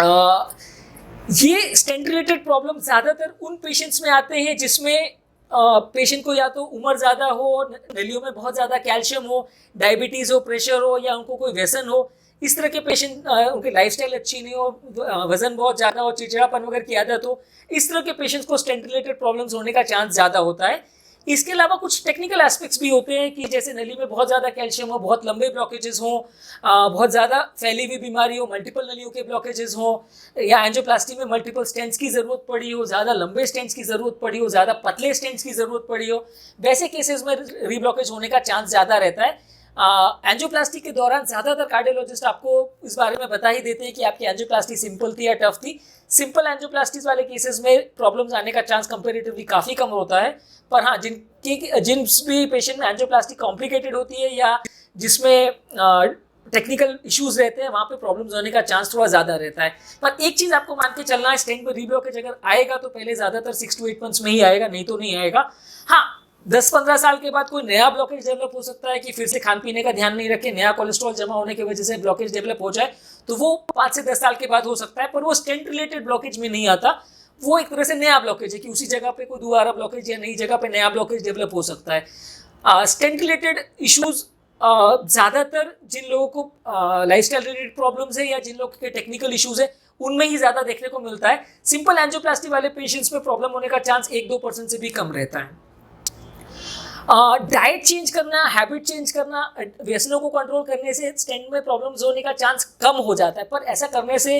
ये stent related problem ज़्यादातर उन पेशेंट्स में आते हैं जिसमें पेशेंट को या तो उम्र ज़्यादा हो, नलियों में बहुत ज़्यादा कैल्शियम हो, डायबिटीज़ हो, प्रेशर हो, या उनको कोई व्यसन हो। इस तरह के पेशेंट, उनकी लाइफस्टाइल अच्छी नहीं हो, वजन बहुत ज़्यादा हो, चिड़चिड़ापन वगैरह की आदत हो, इस तरह के पेशेंट्स को स्टेंट रिलेटेड प्रॉब्लम्स होने का चांस ज़्यादा होता है। इसके अलावा कुछ टेक्निकल एस्पेक्ट्स भी होते हैं कि जैसे नली में बहुत ज़्यादा कैल्शियम हो, बहुत लंबे ब्लॉकेजेस हों, बहुत ज़्यादा फैली हुई बीमारी हो, मल्टीपल नलियों के ब्लॉकेजेस हों, या एंजियोप्लास्टी में मल्टीपल स्टेंट्स की ज़रूरत पड़ी हो, ज़्यादा लंबे स्टेंट्स की ज़रूरत पड़ी हो, ज़्यादा पतले स्टेंट्स की ज़रूरत पड़ी हो, वैसे केसेस में रीब्लॉकेज होने का चांस ज़्यादा रहता है। एंजियोप्लास्टी के दौरान ज़्यादातर कार्डियोलॉजिस्ट आपको इस बारे में बता ही देते हैं कि आपकी एंजियोप्लास्टी सिंपल थी या टफ थी। सिंपल एंजियोप्लास्टीज वाले केसेस में प्रॉब्लम्स आने का चांस कंपेरेटिवली काफ़ी कम होता है। पर हाँ, जिन भी पेशेंट में एंजियोप्लास्टी कॉम्प्लिकेटेड होती है या जिसमें टेक्निकल इश्यूज रहते हैं, वहाँ पे प्रॉब्लम्स होने का चांस थोड़ा ज़्यादा रहता है। पर एक चीज़ आपको मान के चलना है, स्टेंट में रीब्लॉकेज अगर आएगा तो पहले ज़्यादातर 6 to 8 मंथ्स में ही आएगा, नहीं तो नहीं आएगा। हाँ, 10-15 साल के बाद कोई नया ब्लॉकेज डेवलप हो सकता है कि फिर से खान पीने का ध्यान नहीं रखें, नया कोलेस्ट्रॉल जमा होने की वजह से ब्लॉकेज डेवलप हो जाए, तो वो 5 से 10 साल के बाद हो सकता है। पर वो स्टेंट रिलेटेड ब्लॉकेज में नहीं आता, वो एक तरह से नया ब्लॉकेज है कि उसी जगह पे कोई दोबारा ब्लॉकेज या नई जगह पे नया ब्लॉकेज डेवलप हो सकता है। स्टेंट रिलेटेड इश्यूज ज़्यादातर जिन लोगों को लाइफस्टाइल रिलेटेड प्रॉब्लम्स है या जिन लोगों के टेक्निकल इश्यूज है, उनमें ही ज़्यादा देखने को मिलता है। सिंपल एंजियोप्लास्टी वाले पेशेंट्स में प्रॉब्लम होने का चांस 1-2% से भी कम रहता है। डाइट चेंज करना, हैबिट चेंज करना, व्यसनों को कंट्रोल करने से स्टेंट में प्रॉब्लम्स होने का चांस कम हो जाता है। पर ऐसा करने से,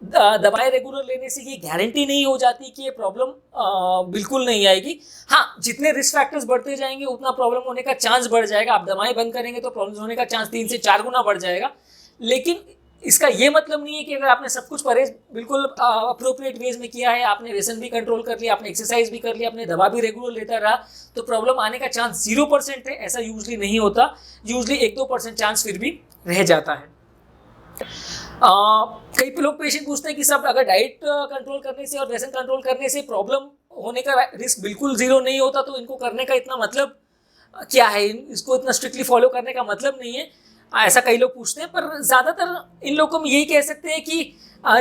दवाएं रेगुलर लेने से ये गारंटी नहीं हो जाती कि ये प्रॉब्लम बिल्कुल नहीं आएगी। हाँ, जितने रिस्क फैक्टर्स बढ़ते जाएंगे उतना प्रॉब्लम होने का चांस बढ़ जाएगा। आप दवाएं बंद करेंगे तो प्रॉब्लम होने का चांस 3 से 4 गुना बढ़ जाएगा। लेकिन इसका ये मतलब नहीं है कि अगर आपने सब कुछ परहेज बिल्कुल अप्रोप्रिएट वेज में किया है, आपने व्यसन भी कंट्रोल कर लिया, आपने एक्सरसाइज भी कर लिया, आपने दवा भी रेगुलर लेता रहा, तो प्रॉब्लम आने का चांस 0% है। ऐसा यूजली नहीं होता, यूजली 1-2% चांस फिर भी रह जाता है। कई लोग पेशेंट पूछते हैं कि सब अगर डाइट कंट्रोल करने से और व्यसन कंट्रोल करने से प्रॉब्लम होने का रिस्क बिल्कुल 0 नहीं होता, तो इनको करने का इतना मतलब क्या है, इसको इतना स्ट्रिक्टली फॉलो करने का मतलब नहीं है, ऐसा कई लोग पूछते हैं। पर ज़्यादातर इन लोगों को हम यही कह सकते हैं कि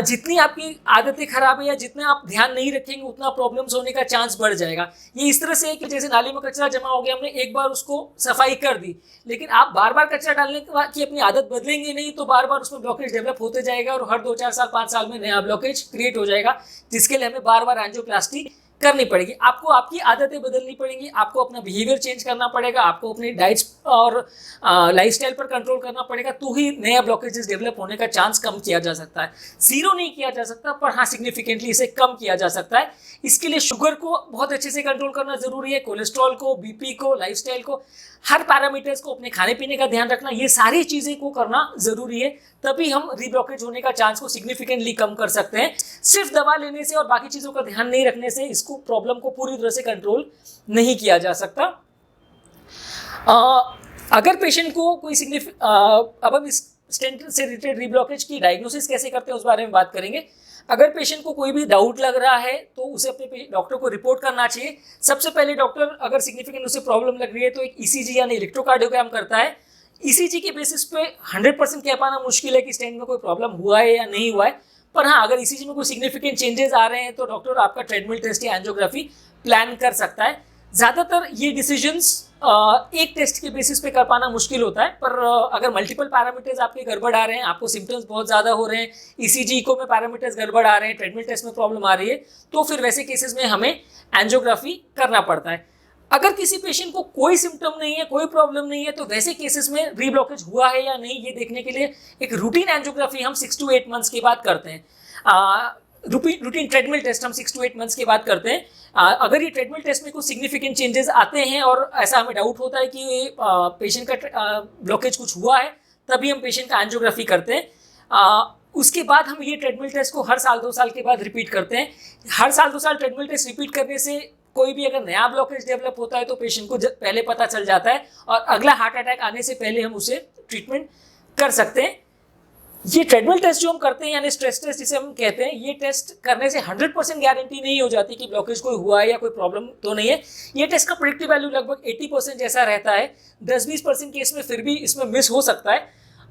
जितनी आपकी आदतें खराब है या जितना आप ध्यान नहीं रखेंगे उतना प्रॉब्लम्स होने का चांस बढ़ जाएगा। ये इस तरह से है कि जैसे नाली में कचरा जमा हो गया, हमने एक बार उसको सफाई कर दी, लेकिन आप बार बार कचरा डालने की अपनी आदत बदलेंगे नहीं, तो बार बार उसमें ब्लॉकेज डेवलप होते जाएगा और हर 2-4 साल 5 साल में नया ब्लॉकेज क्रिएट हो जाएगा, जिसके लिए हमें बार बार एंजियोप्लास्टी करनी पड़ेगी। आपको आपकी आदतें बदलनी पड़ेंगी, आपको अपना बिहेवियर चेंज करना पड़ेगा, आपको अपनी डाइट्स और लाइफस्टाइल पर कंट्रोल करना पड़ेगा, तो ही नया ब्लॉकेजेस डेवलप होने का चांस कम किया जा सकता है। 0 नहीं किया जा सकता, पर हाँ सिग्निफिकेंटली इसे कम किया जा सकता है। इसके लिए शुगर को बहुत अच्छे से कंट्रोल करना जरूरी है, कोलेस्ट्रॉल को, बीपी को, लाइफस्टाइल को, हर पैरामीटर्स को, अपने खाने पीने का ध्यान रखना, ये सारी चीज़ें को करना ज़रूरी है। तभी हम रीब्लॉकेज होने का चांस को सिग्निफिकेंटली कम कर सकते हैं। सिर्फ दवा लेने से और बाकी चीज़ों का ध्यान नहीं रखने से इसको प्रॉब्लम को पूरी तरह से कंट्रोल नहीं किया जा सकता। अगर पेशेंट को कोई अब हम इस स्टेंट से रिलेटेड रीब्लॉकेज की डायग्नोसिस कैसे करते हैं उस बारे में बात करेंगे। अगर पेशेंट को कोई भी डाउट लग रहा है तो उसे अपने डॉक्टर को रिपोर्ट करना चाहिए। सबसे पहले डॉक्टर अगर सिग्निफिकेंट उसे प्रॉब्लम लग रही है तो एक ईसीजी यानी इलेक्ट्रोकार्डियोग्राम करता है। ईसीजी के बेसिस पे 100% कह पाना मुश्किल है कि स्टेंट में कोई प्रॉब्लम हुआ है या नहीं हुआ है, पर हाँ अगर ईसीजी में कोई सिग्निफिकेंट चेंजेस आ रहे हैं तो डॉक्टर आपका ट्रेडमिल टेस्ट या एंजियोग्राफी प्लान कर सकता है। ज़्यादातर ये डिसीजंस एक टेस्ट के बेसिस पे कर पाना मुश्किल होता है, पर अगर मल्टीपल पैरामीटर्स आपके गड़बड़ आ रहे हैं, आपको सिम्टम्स बहुत ज़्यादा हो रहे हैं, ईसीजी इको में पैरामीटर्स गड़बड़ आ रहे हैं, ट्रेडमिल टेस्ट में प्रॉब्लम आ रही है, तो फिर वैसे केसेस में हमें एंजियोग्राफी करना पड़ता है। अगर किसी पेशेंट को कोई सिम्टम नहीं है, कोई प्रॉब्लम नहीं है, तो वैसे केसेस में रीब्लॉकेज हुआ है या नहीं ये देखने के लिए एक रूटीन एंजियोग्राफी हम 6 to 8 मंथ्स के बाद करते हैं। रूटीन ट्रेडमिल टेस्ट हम 6 to 8 मंथ्स के बाद करते हैं। अगर ये ट्रेडमिल टेस्ट में कुछ सिग्निफिकेंट चेंजेस आते हैं और ऐसा हमें डाउट होता है कि पेशेंट का ब्लॉकेज कुछ हुआ है, तभी हम पेशेंट का एंजियोग्राफी करते हैं। उसके बाद हम ये ट्रेडमिल टेस्ट को हर साल 2 साल के बाद रिपीट करते हैं। हर साल 2 साल ट्रेडमिल टेस्ट रिपीट करने से कोई भी अगर नया ब्लॉकेज डेवलप होता है तो पेशेंट को पहले पता चल जाता है और अगला हार्ट अटैक आने से पहले हम उसे ट्रीटमेंट कर सकते हैं। ये ट्रेडमिल टेस्ट जो हम करते हैं यानी स्ट्रेस टेस्ट जिसे हम कहते हैं, ये टेस्ट करने से 100% गारंटी नहीं हो जाती कि ब्लॉकेज कोई हुआ है या कोई प्रॉब्लम तो नहीं है। ये टेस्ट का प्रेडिक्टिव वैल्यू लगभग 80% जैसा रहता है। 10-20% केस में फिर भी इसमें मिस हो सकता है।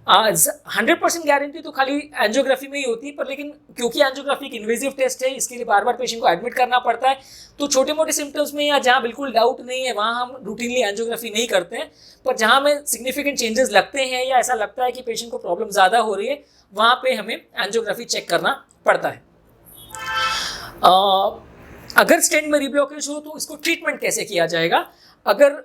100% गारंटी तो खाली एंजियोग्राफी में ही होती है, पर लेकिन क्योंकि एंजियोग्राफी एक इन्वेजिव टेस्ट है, इसके लिए बार बार पेशेंट को एडमिट करना पड़ता है, तो छोटे मोटे सिम्टम्स में या जहाँ बिल्कुल डाउट नहीं है वहाँ हम रूटीनली एंजियोग्राफी नहीं करते हैं। पर जहाँ हमें सिग्निफिकेंट चेंजेस लगते हैं या ऐसा लगता है कि पेशेंट को प्रॉब्लम ज़्यादा हो रही है, वहाँ पे हमें एंजियोग्राफी चेक करना पड़ता है। अगर स्टेंट में रीब्लॉकेज हो तो इसको ट्रीटमेंट कैसे किया जाएगा? अगर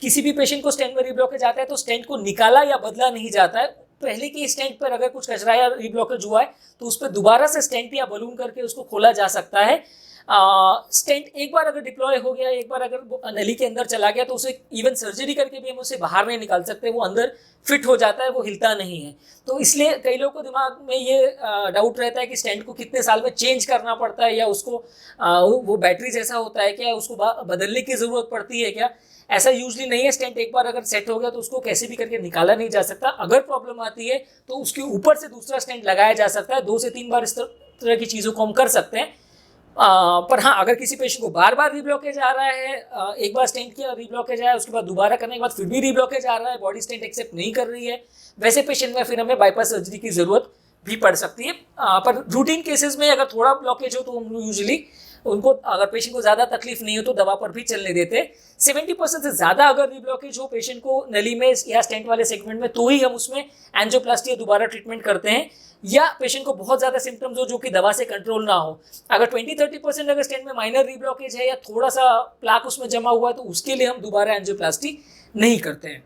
किसी भी पेशेंट को स्टेंट में रीब्लॉकेज आता है तो स्टेंट को निकाला या बदला नहीं जाता है। पहले की स्टेंट पर अगर कुछ कचरा या रीब्लॉकेज हुआ है तो उस पर दोबारा से स्टेंट या बलून करके उसको खोला जा सकता है। स्टेंट एक बार अगर डिप्लॉय हो गया, एक बार अगर नली के अंदर चला गया तो उसे इवन सर्जरी करके भी हम उसे बाहर नहीं निकाल सकते, वो अंदर फिट हो जाता है, वो हिलता नहीं है। तो इसलिए कई लोगों को दिमाग में ये डाउट रहता है कि स्टेंट को कितने साल में चेंज करना पड़ता है या उसको वो बैटरी जैसा होता है क्या, उसको बदलने की ज़रूरत पड़ती है क्या? ऐसा यूजली नहीं है। स्टेंट एक बार अगर सेट हो गया तो उसको कैसे भी करके निकाला नहीं जा सकता। अगर प्रॉब्लम आती है तो उसके ऊपर से दूसरा स्टेंट लगाया जा सकता है। 2 से 3 बार इस तरह की चीज़ों को हम कर सकते हैं। पर हाँ, अगर किसी पेशेंट को बार बार रीब्लॉकेज आ रहा है, एक बार स्टेंट किया रीब्लॉकेज आया, उसके बाद दोबारा करने के बाद फिर भी रीब्लॉकेज आ रहा है, बॉडी स्टेंट एक्सेप्ट नहीं कर रही है, वैसे पेशेंट में फिर हमें बाईपास सर्जरी की ज़रूरत भी पड़ सकती है। पर रूटीन केसेस में अगर थोड़ा ब्लॉकेज हो तो हम यूजुअली उनको, अगर पेशेंट को ज़्यादा तकलीफ नहीं हो तो दवा पर भी चलने देते हैं। 70% से ज़्यादा अगर रीब्लॉकेज हो पेशेंट को नली में या स्टेंट वाले सेगमेंट में तो ही हम उसमें एंजियोप्लास्टी या दोबारा ट्रीटमेंट करते हैं। या पेशेंट को बहुत ज़्यादा सिम्टम्स हो जो कि दवा से कंट्रोल ना हो, अगर 20-30% अगर स्टेंट में माइनर रीब्लॉकेज है या थोड़ा सा प्लाक उसमें जमा हुआ है तो उसके लिए हम दोबारा एंजियोप्लास्टी नहीं करते हैं।